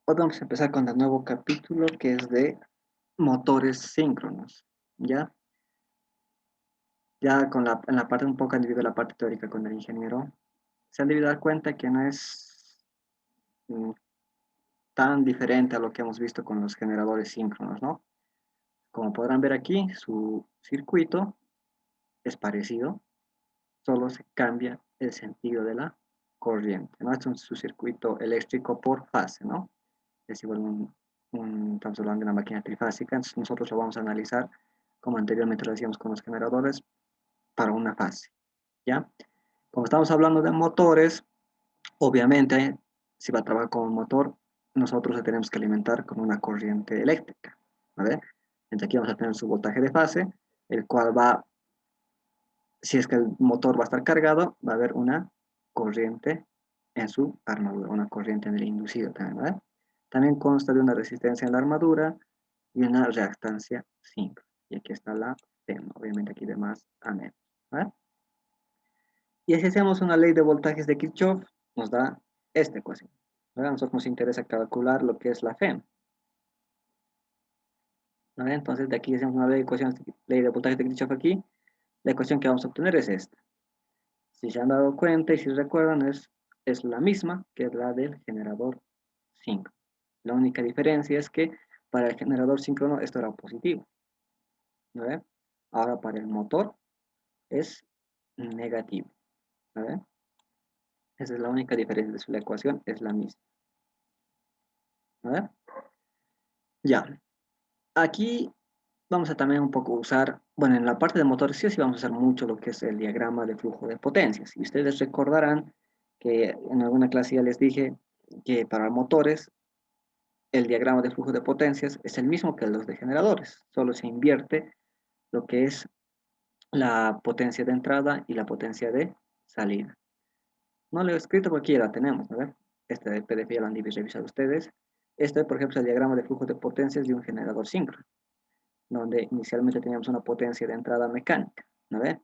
Hoy vamos a empezar con el nuevo capítulo que es de motores síncronos. ¿Ya? Ya en la parte un poco han dividido la parte teórica con el ingeniero. Se han debido dar cuenta que no es mm, tan diferente a lo que hemos visto con los generadores síncronos, ¿no? Como podrán ver aquí, su circuito es parecido, solo se cambia el sentido de la corriente, ¿no? Este es su circuito eléctrico por fase, ¿no? Es igual estamos hablando de una máquina trifásica, entonces nosotros lo vamos a analizar como anteriormente lo hacíamos con los generadores para una fase, ¿ya? Como estamos hablando de motores, obviamente, si va a trabajar con un motor, nosotros le tenemos que alimentar con una corriente eléctrica, ¿vale? Entonces aquí vamos a tener su voltaje de fase, el cual va, si es que el motor va a estar cargado, va a haber una corriente en su armadura, una corriente en el inducido también, ¿vale? También consta de una resistencia en la armadura y una reactancia síncrona. Y aquí está la FEM, obviamente aquí de más a menos, ¿vale? Y si hacemos una ley de voltajes de Kirchhoff, nos da esta ecuación, ¿vale? A nosotros nos interesa calcular lo que es la FEM, ¿vale? Entonces de aquí hacemos una ley de voltajes de Kirchhoff aquí, la ecuación que vamos a obtener es esta. Si se han dado cuenta y si recuerdan, es la misma que la del generador síncrono. La única diferencia es que para el generador síncrono esto era positivo, ¿vale? Ahora para el motor es negativo, ¿vale? Esa es la única diferencia, la ecuación es la misma, ¿vale? Ya, aquí vamos a también un poco usar, bueno, en la parte de motor sí o sí vamos a usar mucho lo que es el diagrama de flujo de potencias. Y ustedes recordarán que en alguna clase ya les dije que para motores el diagrama de flujo de potencias es el mismo que los de generadores, solo se invierte lo que es la potencia de entrada y la potencia de salida. No lo he escrito porque aquí ya la tenemos, ¿no? Este PDF ya lo han revisado ustedes. Este, por ejemplo, es el diagrama de flujo de potencias de un generador síncrono, donde inicialmente teníamos una potencia de entrada mecánica, ¿no ve?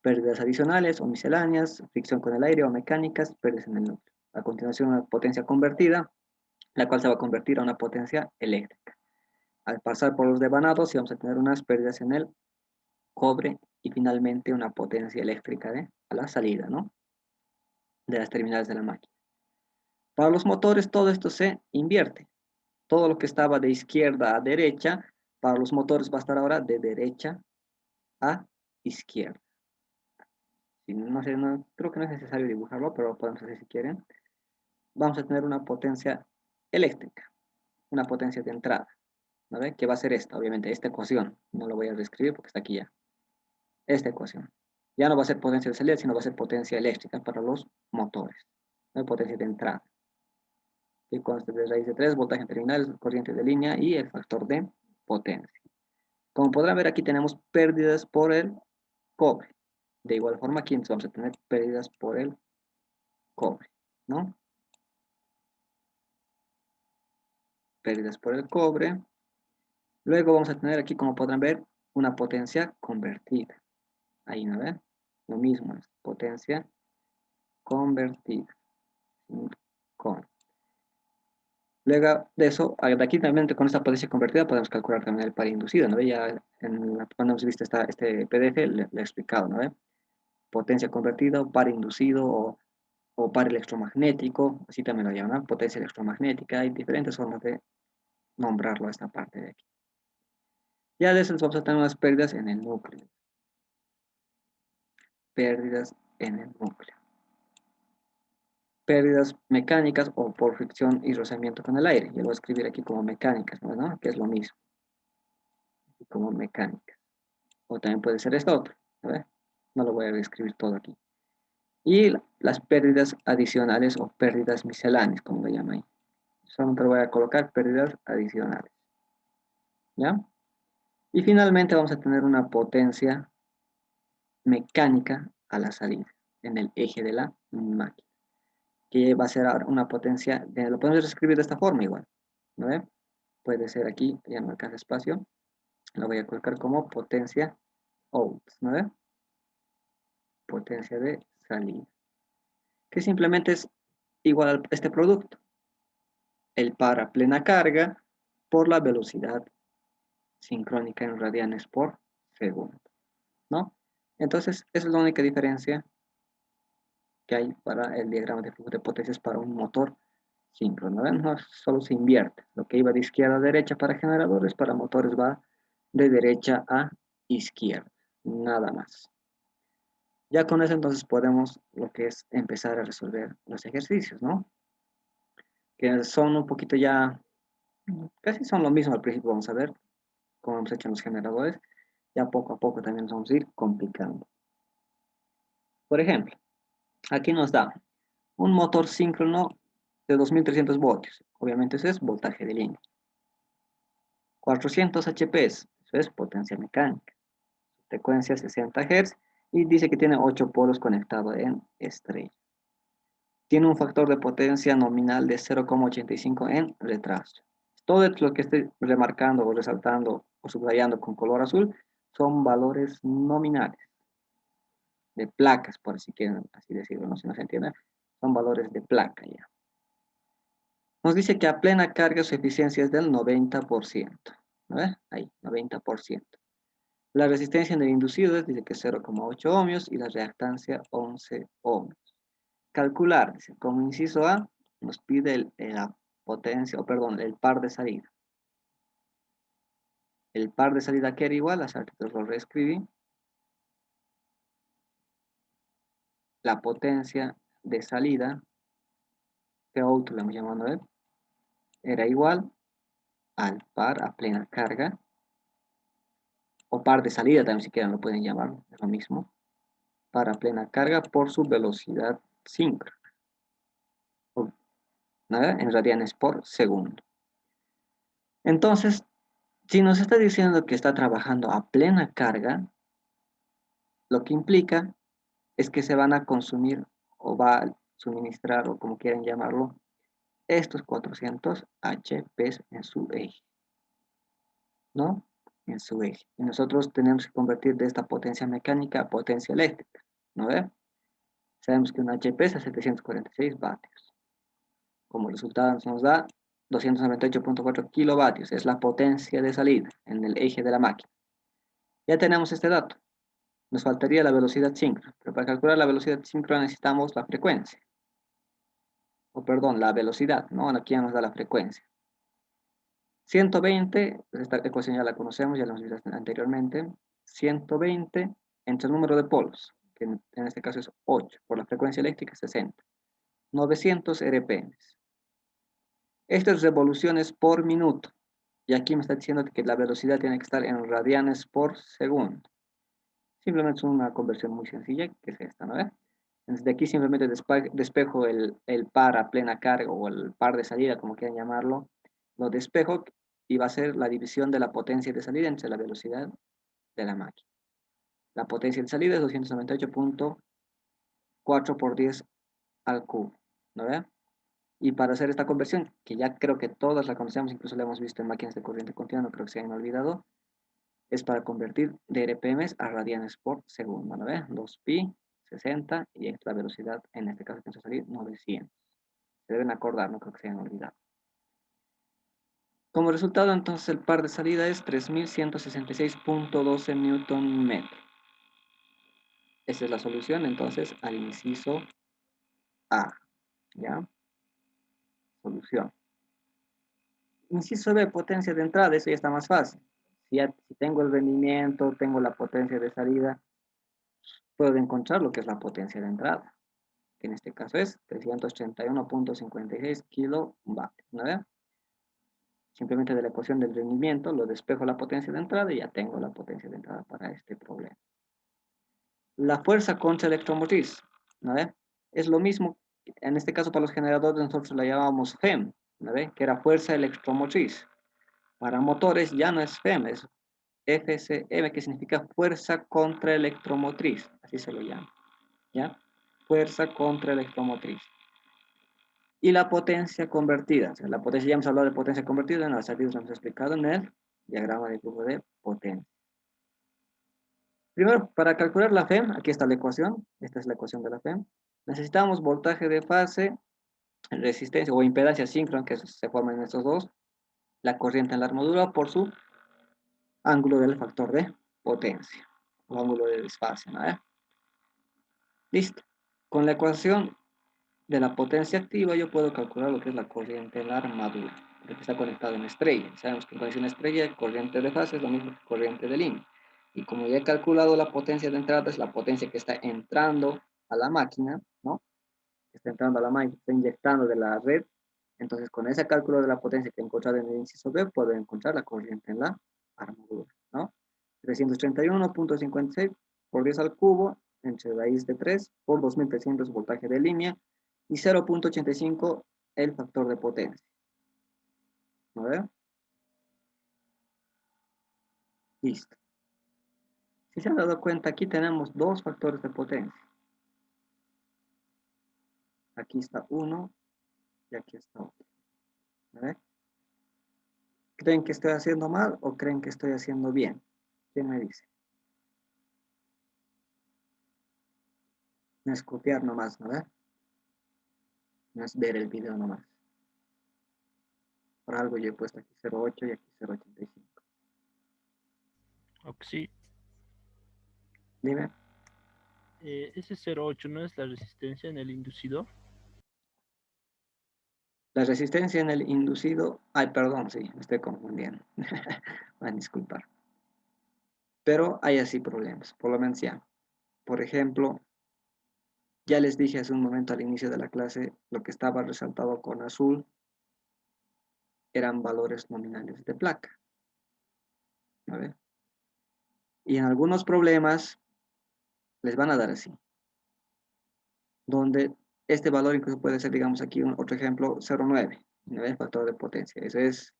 Pérdidas adicionales o misceláneas, fricción con el aire o mecánicas, pérdidas en el núcleo. A continuación, una potencia convertida, la cual se va a convertir a una potencia eléctrica. Al pasar por los devanados, vamos a tener unas pérdidas en el cobre y finalmente una potencia eléctrica a la salida, ¿no? De las terminales de la máquina. Para los motores, todo esto se invierte. Todo lo que estaba de izquierda a derecha, para los motores va a estar ahora de derecha a izquierda. Si no sé, creo que no es necesario dibujarlo, pero lo podemos hacer si quieren. Vamos a tener una potencia eléctrica, una potencia de entrada, ¿no ve? Que va a ser esta, obviamente, esta ecuación. No lo voy a reescribir porque está aquí ya. Esta ecuación. Ya no va a ser potencia de salida, sino va a ser potencia eléctrica para los motores. No hay potencia de entrada. Que consta de raíz de 3, voltaje terminal, corriente de línea y el factor de potencia. Como podrán ver, aquí tenemos pérdidas por el cobre. De igual forma, aquí vamos a tener pérdidas por el cobre, ¿no? Pérdidas por el cobre. Luego vamos a tener aquí, como podrán ver, una potencia convertida. Ahí, ¿no ven? Lo mismo, es potencia convertida. Con. Luego de eso, de aquí también con esta potencia convertida podemos calcular también el par inducido, ¿no ve? Ya cuando hemos visto este PDF le he explicado, ¿no ve? Potencia convertida, par inducido o par electromagnético, así también lo llaman, ¿no? Potencia electromagnética, hay diferentes formas de nombrarlo a esta parte de aquí. Ya de eso vamos a tener unas pérdidas en el núcleo. Pérdidas en el núcleo. Pérdidas mecánicas o por fricción y rozamiento con el aire. Yo lo voy a escribir aquí como mecánicas, ¿no? Que es lo mismo. Como mecánicas. O también puede ser esto otro. ¿Ver? No lo voy a escribir todo aquí. Y las pérdidas adicionales o pérdidas misceláneas, como lo llama ahí. Solamente lo voy a colocar pérdidas adicionales. ¿Ya? Y finalmente vamos a tener una potencia mecánica a la salida, en el eje de la máquina, que va a ser una potencia, lo podemos escribir de esta forma igual, ¿no ve? Puede ser aquí, ya no alcanza espacio, lo voy a colocar como potencia out, ¿no ve? Potencia de salida, que simplemente es igual a este producto, el par a plena carga por la velocidad sincrónica en radianes por segundo, ¿no? Entonces, esa es la única diferencia que hay para el diagrama de flujo de potencias para un motor síncrono. ¿Ven? No solo se invierte. Lo que iba de izquierda a derecha para generadores, para motores va de derecha a izquierda. Nada más. Ya con eso entonces podemos lo que es empezar a resolver los ejercicios, ¿no? Que son un poquito ya, casi son lo mismo al principio, vamos a ver cómo hemos hecho en los generadores. Ya poco a poco también nos vamos a ir complicando. Por ejemplo, aquí nos da un motor síncrono de 2300 voltios. Obviamente ese es voltaje de línea. 400 HPs, eso es potencia mecánica. Frecuencia 60 Hz y dice que tiene 8 polos conectados en estrella. Tiene un factor de potencia nominal de 0,85 en retraso. Todo lo que estoy remarcando o resaltando o subrayando con color azul son valores nominales de placas, por si quieren así decirlo, ¿no? Si no se entiende, son valores de placa ya. Nos dice que a plena carga su eficiencia es del 90%. ¿No ves? Ahí, 90%. La resistencia en el inducido dice que es 0,8 ohmios y la reactancia 11 ohmios. Calcular, dice, como inciso A, nos pide la potencia, o perdón, el par de salida. El par de salida que era igual, a lo reescribí. La potencia de salida, que out le hemos llamado él, era igual al par a plena carga, o par de salida también si quieren lo pueden llamar, es lo mismo, par a plena carga por su velocidad síncrona, ¿no? En radianes por segundo. Entonces, si nos está diciendo que está trabajando a plena carga, lo que implica es que se van a consumir o va a suministrar, o como quieran llamarlo, estos 400 HPs en su eje, ¿no? En su eje. Y nosotros tenemos que convertir de esta potencia mecánica a potencia eléctrica, ¿no ve? Sabemos que un HP es a 746 vatios. Como resultado nos da 298.4 kilovatios, es la potencia de salida en el eje de la máquina. Ya tenemos este dato. Nos faltaría la velocidad síncrona, pero para calcular la velocidad síncrona necesitamos la frecuencia. O perdón, la velocidad, ¿no? Aquí ya nos da la frecuencia. 120, esta ecuación ya la conocemos, ya la hemos visto anteriormente. 120 entre el número de polos, que en este caso es 8, por la frecuencia eléctrica 60. 900 RPM. Estas revoluciones por minuto. Y aquí me está diciendo que la velocidad tiene que estar en radianes por segundo. Simplemente es una conversión muy sencilla, que es esta, ¿no? Desde aquí simplemente despejo el par a plena carga o el par de salida, como quieran llamarlo. Lo despejo y va a ser la división de la potencia de salida entre la velocidad de la máquina. La potencia de salida es 298.4 por 10 al cubo, ¿no ve? Y para hacer esta conversión, que ya creo que todas la conocemos, incluso la hemos visto en máquinas de corriente continua, no creo que se hayan olvidado, es para convertir de RPM a radianes por segundo, ¿no ve? 2pi, 60, y esta velocidad, en este caso pienso salir 900. Se deben acordar, no creo que se hayan olvidado. Como resultado, entonces, el par de salida es 3166.12 Newton metro. Esa es la solución, entonces, al inciso A, ¿ya? Solución. Inciso B, potencia de entrada, eso ya está más fácil. Si tengo el rendimiento, tengo la potencia de salida, puedo encontrar lo que es la potencia de entrada, que en este caso es 331.56 kilovatios, ¿no ve? Simplemente de la ecuación del rendimiento lo despejo la potencia de entrada y ya tengo la potencia de entrada para este problema. La fuerza contra electromotriz, ¿no ve? Es lo mismo, en este caso para los generadores nosotros la llamábamos FEM, ¿no ve? Que era fuerza electromotriz. Para motores ya no es FEM, es FCM, que significa fuerza contra electromotriz, así se lo llama, ¿ya? Fuerza contra electromotriz. Y la potencia convertida, o sea, la potencia, ya hemos hablado de potencia convertida, en las salidas lo hemos explicado en el diagrama de flujo de potencia. Primero, para calcular la FEM, aquí está la ecuación, esta es la ecuación de la FEM, necesitamos voltaje de fase resistencia o impedancia síncrona que se forman en estos dos, la corriente en la armadura por su ángulo del factor de potencia, o ángulo de desfase, ¿no? Listo. Con la ecuación de la potencia activa yo puedo calcular lo que es la corriente en la armadura, porque está conectado en estrella. Sabemos que en conexión estrella, corriente de fase es lo mismo que corriente de línea. Y como ya he calculado la potencia de entrada, es la potencia que está entrando a la máquina, ¿no? Que está entrando a la máquina, está inyectando de la red. Entonces, con ese cálculo de la potencia que he encontrado en el inciso B, puedo encontrar la corriente en la armadura, ¿no? 331.56 por 10 al cubo entre raíz de 3 por 2300 voltaje de línea y 0.85 el factor de potencia. ¿A ver? Listo. Si se han dado cuenta, aquí tenemos dos factores de potencia. Aquí está uno y aquí está otro. ¿A ver? ¿Creen que estoy haciendo mal o creen que estoy haciendo bien? ¿Quién me dice? No es copiar nomás, ¿no? No es ver el video nomás. Por algo yo he puesto aquí 0.8 y aquí 0.85. Ok, sí. Dime. Ese 0,8 no es la resistencia en el inducido. La resistencia en el inducido... Ay, perdón, sí, me estoy confundiendo. Van a disculpar. Pero hay así problemas, por lo menos ya. Por ejemplo, ya les dije hace un momento al inicio de la clase, lo que estaba resaltado con azul eran valores nominales de placa. A ver. Y en algunos problemas les van a dar así, donde este valor incluso puede ser, digamos aquí, otro ejemplo, 0,9, ¿no? El factor de potencia. Ese es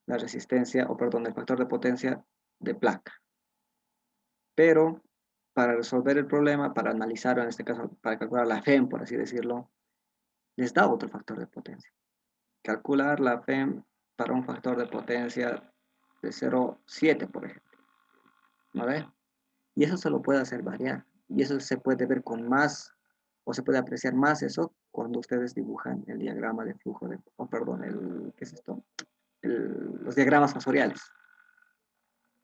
la resistencia, o perdón, el factor de potencia de placa. Pero para resolver el problema, para analizarlo, en este caso, para calcular la FEM, por así decirlo, les da otro factor de potencia. Calcular la FEM para un factor de potencia de 0,7, por ejemplo. ¿No ve? Y eso se lo puede hacer variar. Y eso se puede ver con más, o se puede apreciar más eso cuando ustedes dibujan el diagrama de flujo de, oh, perdón, ¿qué es esto? Los diagramas fasoriales.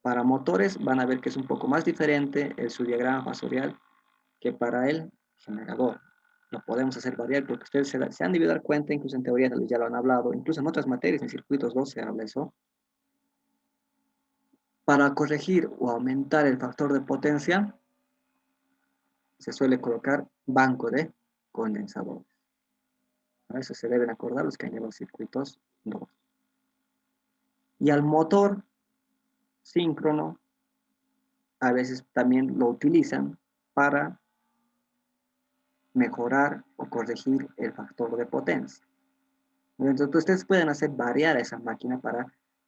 Para motores van a ver que es un poco más diferente su diagrama fasorial que para el generador. Lo podemos hacer variar porque ustedes se han debido dar cuenta, incluso en teoría ya lo han hablado, incluso en otras materias, en circuitos 2 se habla eso. Para corregir o aumentar el factor de potencia, se suele colocar banco de condensadores. A eso se deben acordar los que han llevado circuitos 2. Y al motor síncrono, a veces también lo utilizan para mejorar o corregir el factor de potencia. Entonces, ustedes pueden hacer variar esa máquina para,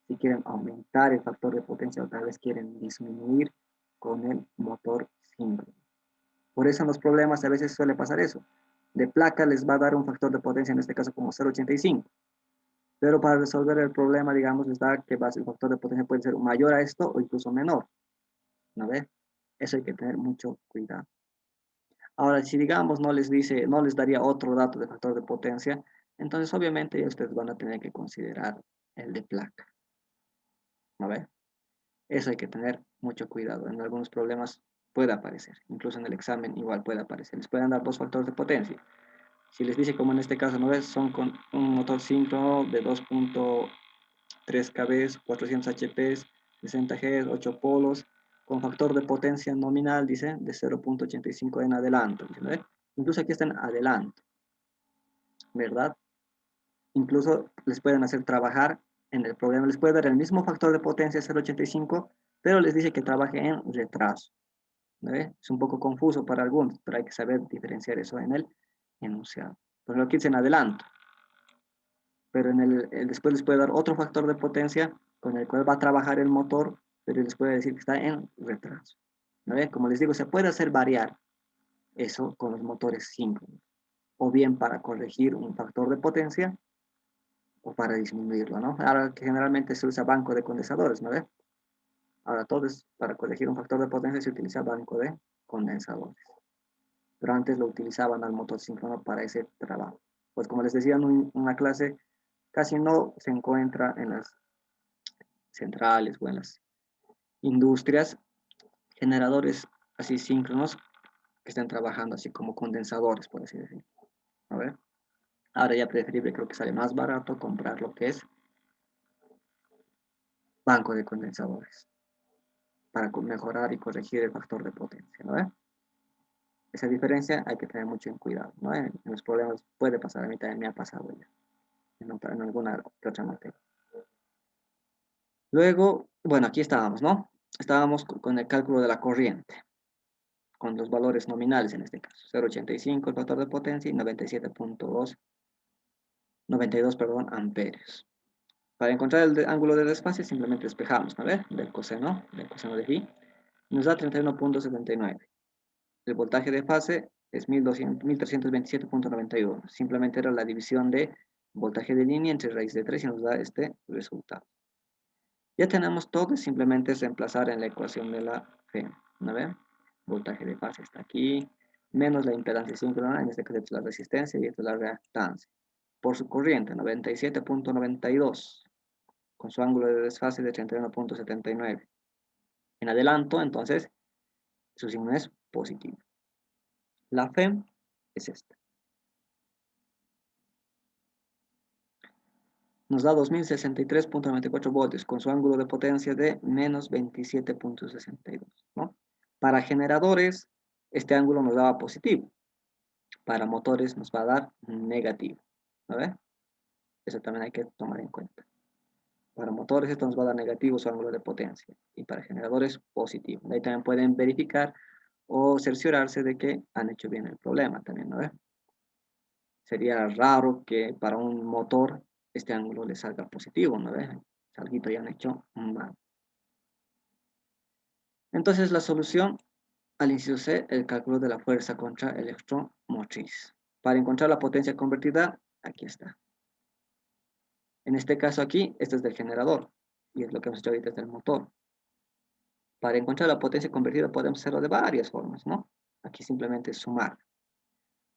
si quieren aumentar el factor de potencia o tal vez quieren disminuir con el motor síncrono. Por eso en los problemas a veces suele pasar eso. De placa les va a dar un factor de potencia, en este caso como 0.85. Pero para resolver el problema, digamos, les da que el factor de potencia puede ser mayor a esto o incluso menor. ¿No ve? Eso hay que tener mucho cuidado. Ahora, si digamos no les dice, no les daría otro dato de factor de potencia, entonces obviamente ya ustedes van a tener que considerar el de placa. ¿No ve? Eso hay que tener mucho cuidado. En algunos problemas puede aparecer. Incluso en el examen igual puede aparecer. Les pueden dar dos factores de potencia. Si les dice, como en este caso, ¿no ves? Son con un motor síncrono de 2.3 kb, 400 HP, 60 G, 8 polos, con factor de potencia nominal, dice, de 0.85 en adelanto. ¿No ves? Incluso aquí está en adelanto, ¿verdad? Incluso les pueden hacer trabajar en el problema. Les puede dar el mismo factor de potencia 0.85, pero les dice que trabaje en retraso. ¿No ve? Es un poco confuso para algunos, pero hay que saber diferenciar eso en el enunciado. Por lo que dice en adelanto, pero después les puede dar otro factor de potencia con el cual va a trabajar el motor, pero les puede decir que está en retraso. ¿No ve? Como les digo, se puede hacer variar eso con los motores síncronos, o bien para corregir un factor de potencia, o para disminuirlo, ¿no? Ahora que generalmente se usa banco de condensadores, ¿no ve? Ahora todo es para corregir un factor de potencia se utiliza banco de condensadores. Pero antes lo utilizaban al motor síncrono para ese trabajo. Pues como les decía en una clase, casi no se encuentra en las centrales o en las industrias generadores así síncronos que estén trabajando así como condensadores, por así decirlo. A ver, ahora ya preferible, creo que sale más barato comprar lo que es banco de condensadores para mejorar y corregir el factor de potencia, ¿no? Esa diferencia hay que tener mucho en cuidado, ¿no? En los problemas puede pasar, a mí también me ha pasado ya, en alguna que otra materia. Luego, bueno, aquí estábamos, ¿no? Estábamos con el cálculo de la corriente, con los valores nominales en este caso, 0,85 el factor de potencia y 97,2, 92, perdón, amperios. Para encontrar el ángulo de desfase simplemente despejamos, ¿no? Del coseno de phi, nos da 31,79. El voltaje de fase es 1327,91. Simplemente era la división de voltaje de línea entre raíz de 3 y nos da este resultado. Ya tenemos todo, simplemente es reemplazar en la ecuación de la F. ¿No ven? Voltaje de fase está aquí, menos la impedancia síncrona, en este caso es la resistencia y esta es la reactancia. Por su corriente, 97,92, con su ángulo de desfase de 31,79. En adelanto, entonces, su signo es positivo. La F es esta. Nos da 2063,94 voltios con su ángulo de potencia de menos 27,62, ¿no? Para generadores, este ángulo nos daba positivo. Para motores nos va a dar negativo. ¿No ve? Eso también hay que tomar en cuenta. Para motores esto nos va a dar negativo su ángulo de potencia. Y para generadores positivo. Ahí también pueden verificar o cerciorarse de que han hecho bien el problema también, ¿no ve? Sería raro que para un motor este ángulo le salga positivo, ¿no ves? Alguito ya han hecho mal. Entonces la solución al inciso C, el cálculo de la fuerza contra electromotriz. Para encontrar la potencia convertida, aquí está. En este caso aquí, este es del generador, y es lo que hemos hecho ahorita es del motor. Para encontrar la potencia convertida podemos hacerlo de varias formas, ¿no? Aquí simplemente es sumar.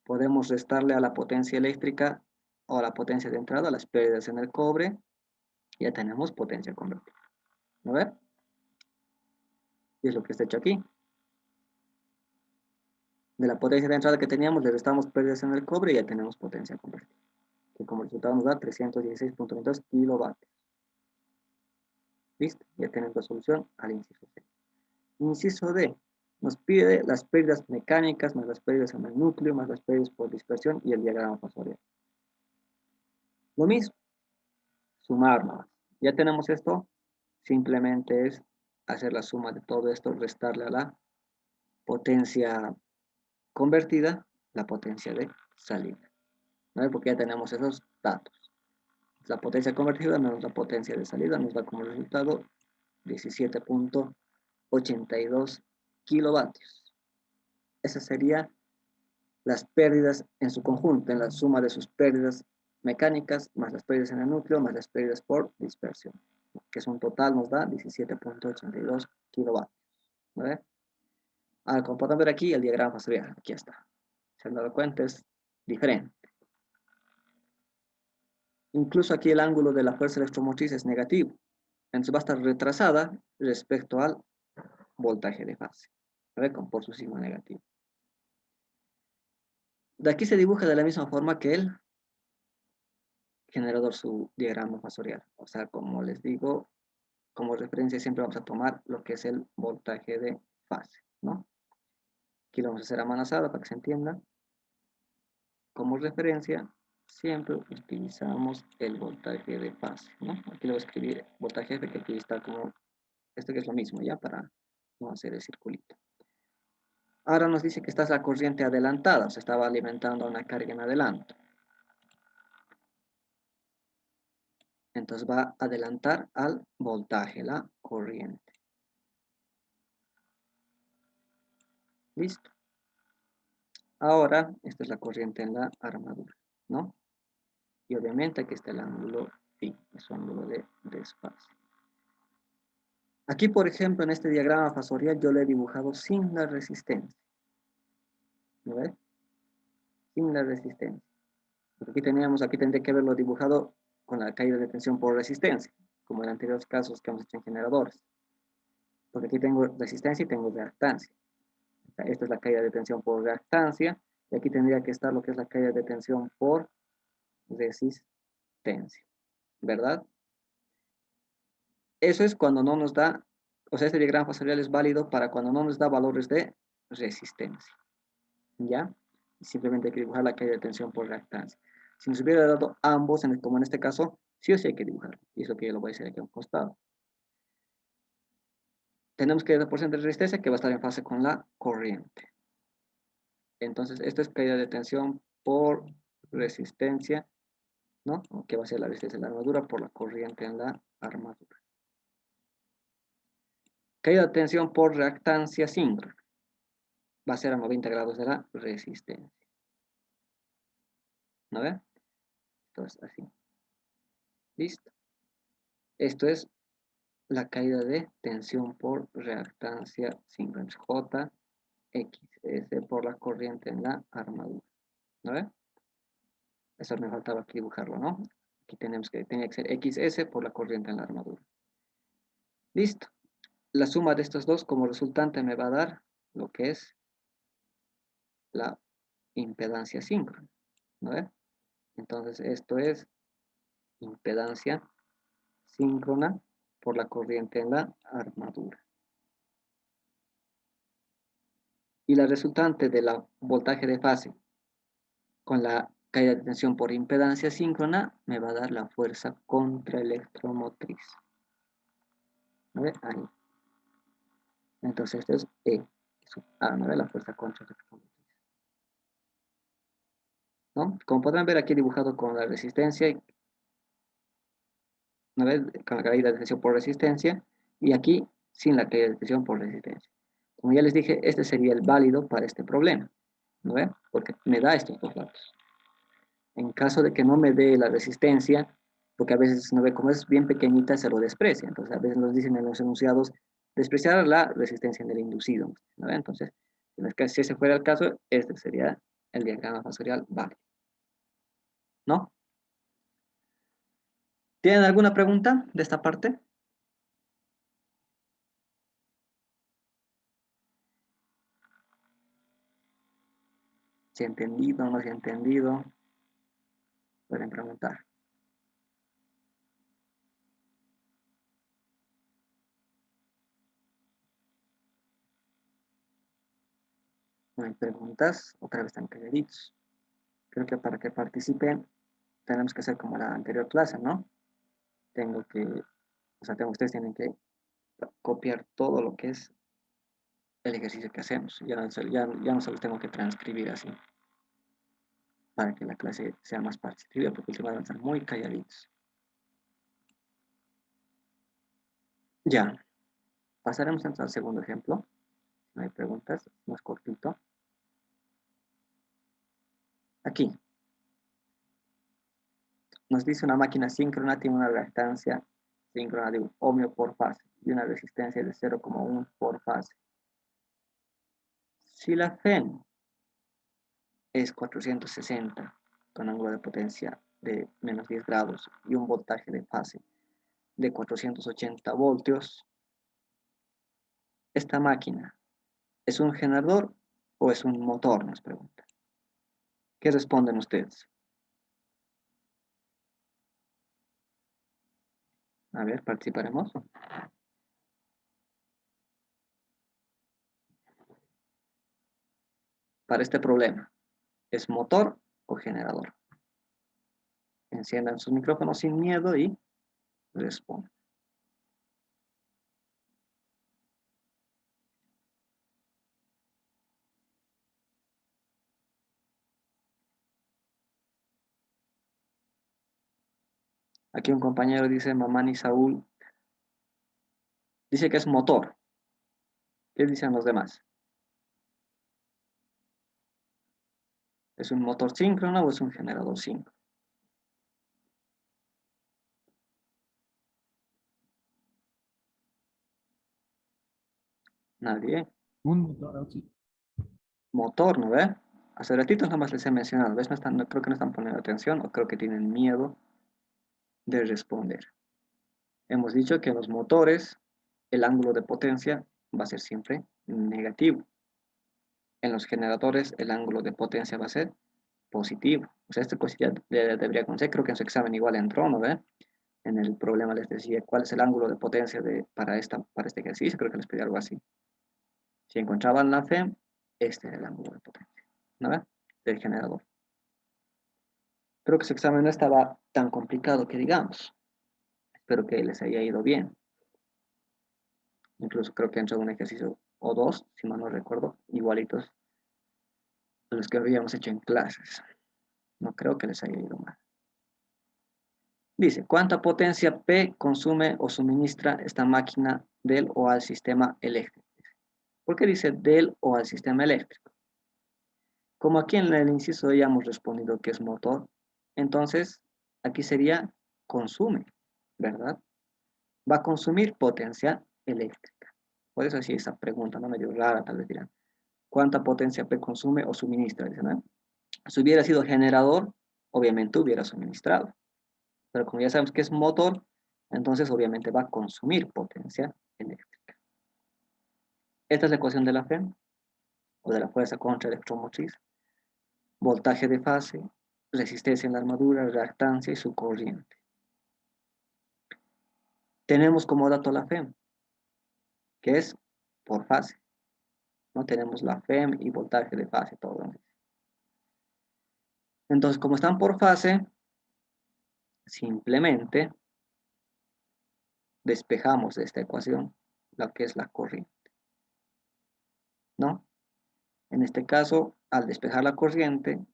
Podemos restarle a la potencia eléctrica o a la potencia de entrada, las pérdidas en el cobre, ya tenemos potencia convertida. ¿No ves? Y es lo que está hecho aquí. De la potencia de entrada que teníamos, le restamos pérdidas en el cobre y ya tenemos potencia convertida. Que como resultado nos da 316,22 kilovatios. ¿Listo? Ya tenemos la solución al inciso C. Inciso D. Nos pide las pérdidas mecánicas más las pérdidas en el núcleo más las pérdidas por dispersión y el diagrama fasorial. Lo mismo. Sumar más. Ya tenemos esto. Simplemente es hacer la suma de todo esto, restarle a la potencia convertida, la potencia de salida. ¿No? Porque ya tenemos esos datos. La potencia convertida menos la potencia de salida nos da como resultado 17,82 kilovatios. Esas serían las pérdidas en su conjunto, en la suma de sus pérdidas mecánicas, más las pérdidas en el núcleo, más las pérdidas por dispersión, que es un total nos da 17,82 kilovatios. ¿Vale? Ahora, como podemos ver aquí, el diagrama fasorial, aquí está. Se han dado cuenta, es diferente. Incluso aquí el ángulo de la fuerza electromotriz es negativo. Entonces va a estar retrasada respecto al voltaje de fase. ¿Vale? Por su signo negativo. De aquí se dibuja de la misma forma que el generador su diagrama fasorial. O sea, como les digo, como referencia siempre vamos a tomar lo que es el voltaje de fase, ¿no? Aquí lo vamos a hacer a mano alzada para que se entienda. Como referencia, siempre utilizamos el voltaje de fase, ¿no? Aquí lo voy a escribir voltaje F, que aquí está como, esto que es lo mismo, ya, para no hacer el circulito. Ahora nos dice que esta es la corriente adelantada, se estaba alimentando una carga en adelanto. Entonces va a adelantar al voltaje, la corriente. Listo. Ahora, esta es la corriente en la armadura, ¿no? Y obviamente aquí está el ángulo phi, es su ángulo de desfase. Aquí, por ejemplo, en este diagrama fasorial yo lo he dibujado sin la resistencia. ¿No ves? Sin la resistencia. Aquí tendría que haberlo dibujado con la caída de tensión por resistencia, como en anteriores casos que hemos hecho en generadores. Porque aquí tengo resistencia y tengo reactancia. Esta es la caída de tensión por reactancia, y aquí tendría que estar lo que es la caída de tensión por resistencia, ¿verdad? Eso es cuando no nos da, o sea, este diagrama fasorial es válido para cuando no nos da valores de resistencia, ¿ya? Simplemente hay que dibujar la caída de tensión por reactancia. Si nos hubiera dado ambos, como en este caso, sí o sí hay que dibujarlo, y eso que yo lo voy a hacer aquí a un costado. Tenemos que dar por ciento de resistencia que va a estar en fase con la corriente. Entonces, esto es caída de tensión por resistencia, ¿no? Que va a ser la resistencia de la armadura por la corriente en la armadura. Caída de tensión por reactancia síncrona. Va a ser a 90 grados de la resistencia. ¿No ve? Entonces, así. Listo. Esto es la caída de tensión por reactancia síncrona. J, X, S por la corriente en la armadura. ¿No ve? Eso me faltaba aquí dibujarlo, ¿no? Aquí tenía que ser XS por la corriente en la armadura. Listo. La suma de estos dos como resultante me va a dar lo que es la impedancia síncrona, ¿no ve? Entonces esto es impedancia síncrona por la corriente en la armadura. Y la resultante de la voltaje de fase con la caída de tensión por impedancia síncrona me va a dar la fuerza contraelectromotriz. ¿No ve? Ahí. Entonces esto es E. ¿No ve? La fuerza contraelectromotriz. ¿No? Como podrán ver aquí dibujado con la resistencia, ¿no ve? Con la caída de tensión por resistencia, y aquí sin la caída de tensión por resistencia. Como ya les dije, este sería el válido para este problema, ¿no ve? Porque me da estos dos datos. En caso de que no me dé la resistencia, porque a veces, ¿no ve? Como es bien pequeñita, se lo desprecia. Entonces, a veces nos dicen en los enunciados, despreciar la resistencia en el inducido, ¿no ve? Entonces, si ese fuera el caso, este sería el diagrama fasorial válido, ¿no? ¿Tienen alguna pregunta de esta parte? Si he entendido, no si he entendido, pueden preguntar. No hay preguntas, otra vez están calladitos. Creo que para que participen tenemos que hacer como la anterior clase, ¿no? Ustedes tienen que copiar todo lo que es el ejercicio que hacemos. Ya no se los tengo que transcribir así, para que la clase sea más participativa, porque últimamente están muy calladitos. Ya, pasaremos entonces al segundo ejemplo. No hay preguntas, más cortito. Aquí, nos dice una máquina síncrona tiene una reactancia síncrona de 1 ohmio por fase y una resistencia de 0,1 por fase. Si la FEN es 460 con ángulo de potencia de menos 10 grados y un voltaje de fase de 480 voltios, ¿esta máquina es un generador o es un motor? Nos pregunta. ¿Qué responden ustedes? A ver, participaremos. Para este problema, ¿es motor o generador? Enciendan sus micrófonos sin miedo y respondan. Aquí un compañero dice, Mamani Saúl, dice que es motor. ¿Qué dicen los demás? ¿Es un motor síncrono o es un generador síncrono? Nadie. Un motor, sí. Motor, ¿no ve? Hace ratitos nomás les he mencionado, ¿ves? Creo que no están poniendo atención o creo que tienen miedo de responder. Hemos dicho que en los motores el ángulo de potencia va a ser siempre negativo. En los generadores el ángulo de potencia va a ser positivo. O sea, esta cosilla debería conocer, creo que en su examen igual entró, ¿no ve? En el problema les decía cuál es el ángulo de potencia para este ejercicio, creo que les pedí algo así. Si encontraban la F, este es el ángulo de potencia, ¿no ve? Del generador. Creo que su examen no estaba tan complicado que digamos. Espero que les haya ido bien. Incluso creo que entró un ejercicio o dos, si mal no recuerdo, igualitos a los que habíamos hecho en clases. No creo que les haya ido mal. Dice, ¿cuánta potencia P consume o suministra esta máquina del o al sistema eléctrico? ¿Por qué dice del o al sistema eléctrico? Como aquí en el inciso ya hemos respondido que es motor, entonces aquí sería consume, ¿verdad? Va a consumir potencia eléctrica. Por eso así esa pregunta, ¿no? Medio rara, tal vez dirán. ¿Cuánta potencia P consume o suministra? Dice, ¿no? Si hubiera sido generador, obviamente hubiera suministrado. Pero como ya sabemos que es motor, entonces obviamente va a consumir potencia eléctrica. Esta es la ecuación de la F o de la fuerza contra electromotriz. Voltaje de fase, resistencia en la armadura, reactancia y su corriente. Tenemos como dato la FEM, que es por fase. No tenemos la FEM y voltaje de fase, todo. Entonces, como están por fase, simplemente despejamos de esta ecuación lo que es la corriente, ¿no? En este caso, al despejar la corriente,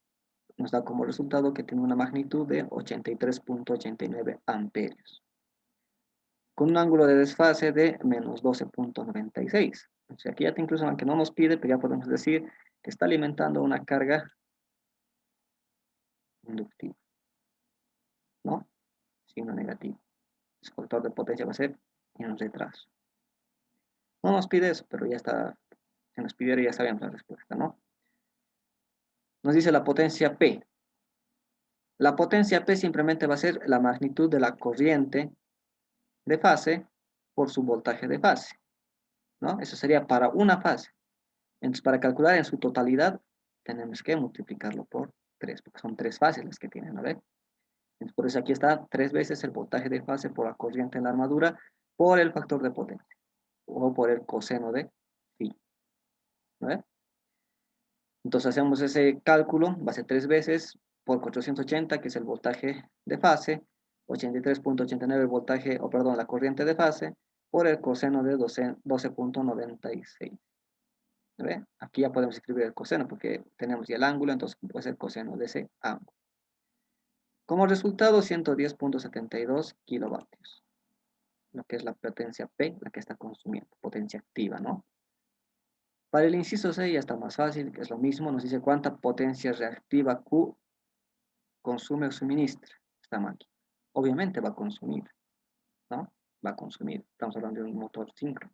nos da como resultado que tiene una magnitud de 83.89 amperios, con un ángulo de desfase de menos 12.96. O sea, aquí ya incluso, aunque no nos pide, pero ya podemos decir que está alimentando una carga inductiva, ¿no? Signo negativo. Su factor de potencia va a ser en retraso. No nos pide eso, pero ya está. Si nos pidiera ya sabemos la respuesta, ¿no? Nos dice la potencia P. La potencia P simplemente va a ser la magnitud de la corriente de fase por su voltaje de fase, ¿no? Eso sería para una fase. Entonces, para calcular en su totalidad, tenemos que multiplicarlo por 3, porque son 3 fases las que tienen, ¿no? Entonces, por eso aquí está 3 veces el voltaje de fase por la corriente en la armadura por el factor de potencia, o por el coseno de phi, ¿no? Entonces hacemos ese cálculo, va a ser 3 veces por 480, que es el voltaje de fase, 83.89 el voltaje, o perdón, la corriente de fase, por el coseno de 12.96. ¿Ve? Aquí ya podemos escribir el coseno porque tenemos ya el ángulo, entonces puede ser coseno de ese ángulo. Como resultado, 110.72 kilovatios, lo que es la potencia P, la que está consumiendo, potencia activa, ¿no? Para el inciso C ya está más fácil, que es lo mismo, nos dice cuánta potencia reactiva Q consume o suministra esta máquina. Obviamente va a consumir, ¿no? Va a consumir, estamos hablando de un motor síncrono.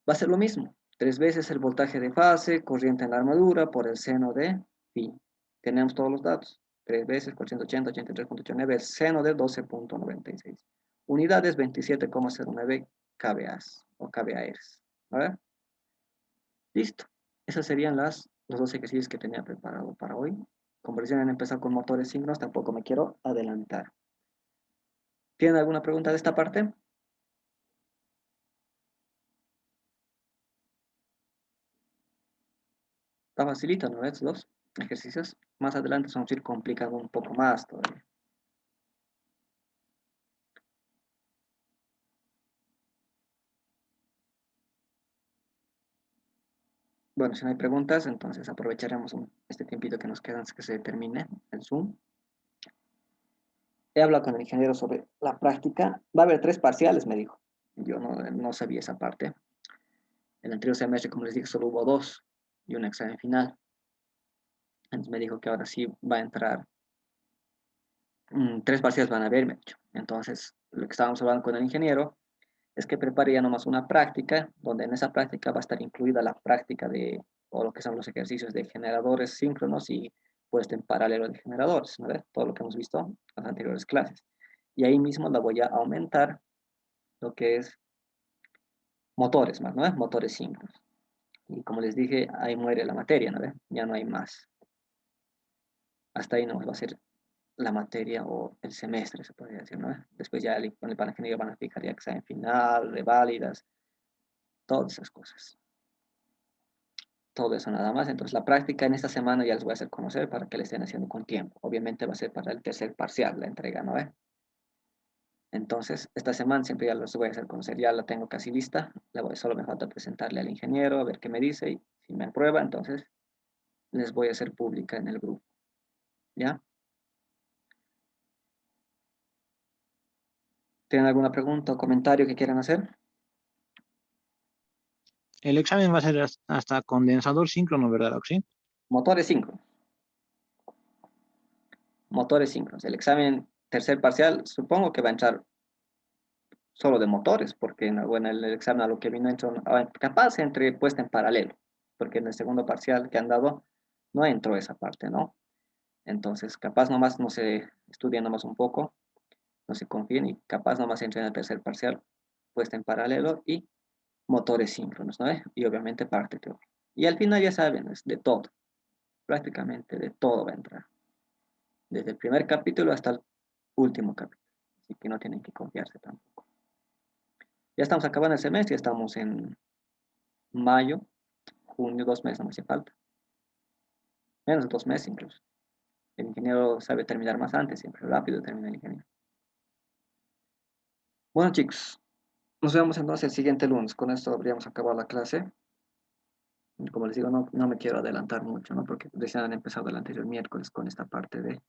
Va a ser lo mismo, 3 veces el voltaje de fase, corriente en la armadura, por el seno de phi. Tenemos todos los datos, 3 veces 480, 83.89, el seno de 12.96. Unidades 27,09 kVA o kVAs. A ver, listo. Esos serían los dos ejercicios que tenía preparado para hoy. Como recién han empezado con motores síncronos, tampoco me quiero adelantar. ¿Tienen alguna pregunta de esta parte? Está facilito, ¿no? Estos dos ejercicios. Más adelante vamos a ir complicando un poco más todavía. Bueno, si no hay preguntas, entonces aprovecharemos este tiempito que nos queda antes que se termine el Zoom. He hablado con el ingeniero sobre la práctica. Va a haber 3 parciales, me dijo. Yo no sabía esa parte. El anterior semestre, como les dije, solo hubo 2 y un examen final. Entonces me dijo que ahora sí va a entrar 3 parciales van a haber, me ha dicho. Entonces, lo que estábamos hablando con el ingeniero es que prepare ya nomás una práctica, donde en esa práctica va a estar incluida la práctica de o lo que son los ejercicios de generadores síncronos y puesto en paralelo de generadores, ¿no ves? Todo lo que hemos visto en las anteriores clases. Y ahí mismo la voy a aumentar lo que es motores más, ¿no ves? Motores síncronos. Y como les dije, ahí muere la materia, ¿no ves? Ya no hay más. Hasta ahí no va a ser la materia o el semestre, se podría decir, ¿no? Después ya con el Paningeniero van a fijar ya examen final, reválidas, todas esas cosas. Todo eso nada más. Entonces la práctica en esta semana ya les voy a hacer conocer para que le estén haciendo con tiempo. Obviamente va a ser para el tercer parcial la entrega, ¿no? Entonces, esta semana siempre ya los voy a hacer conocer, ya la tengo casi lista, solo me falta presentarle al ingeniero, a ver qué me dice, y si me aprueba, entonces les voy a hacer pública en el grupo, ¿ya? ¿Tienen alguna pregunta o comentario que quieran hacer? El examen va a ser hasta condensador síncrono, ¿verdad, Oxy? Motores síncronos. Motores síncronos. El examen tercer parcial, supongo que va a entrar solo de motores, porque bueno, el examen a lo que vino entró, capaz entre puesta en paralelo, porque en el segundo parcial que han dado no entró esa parte, ¿no? Entonces, capaz nomás no se estudien nomás un poco, no se confíen y capaz nomás entren en el tercer parcial, puesta en paralelo y motores síncronos, ¿no? Y obviamente parte teórica. Y al final ya saben, es de todo, prácticamente de todo va a entrar, desde el primer capítulo hasta el último capítulo, así que no tienen que confiarse tampoco. Ya estamos acabando el semestre, ya estamos en mayo, junio, 2 meses no me hace falta, menos de 2 meses incluso. El ingeniero sabe terminar más antes, siempre rápido termina el ingeniero. Bueno chicos, nos vemos entonces el siguiente lunes. Con esto habríamos acabado la clase. Como les digo, no me quiero adelantar mucho, ¿no? Porque recién han empezado el anterior miércoles con esta parte de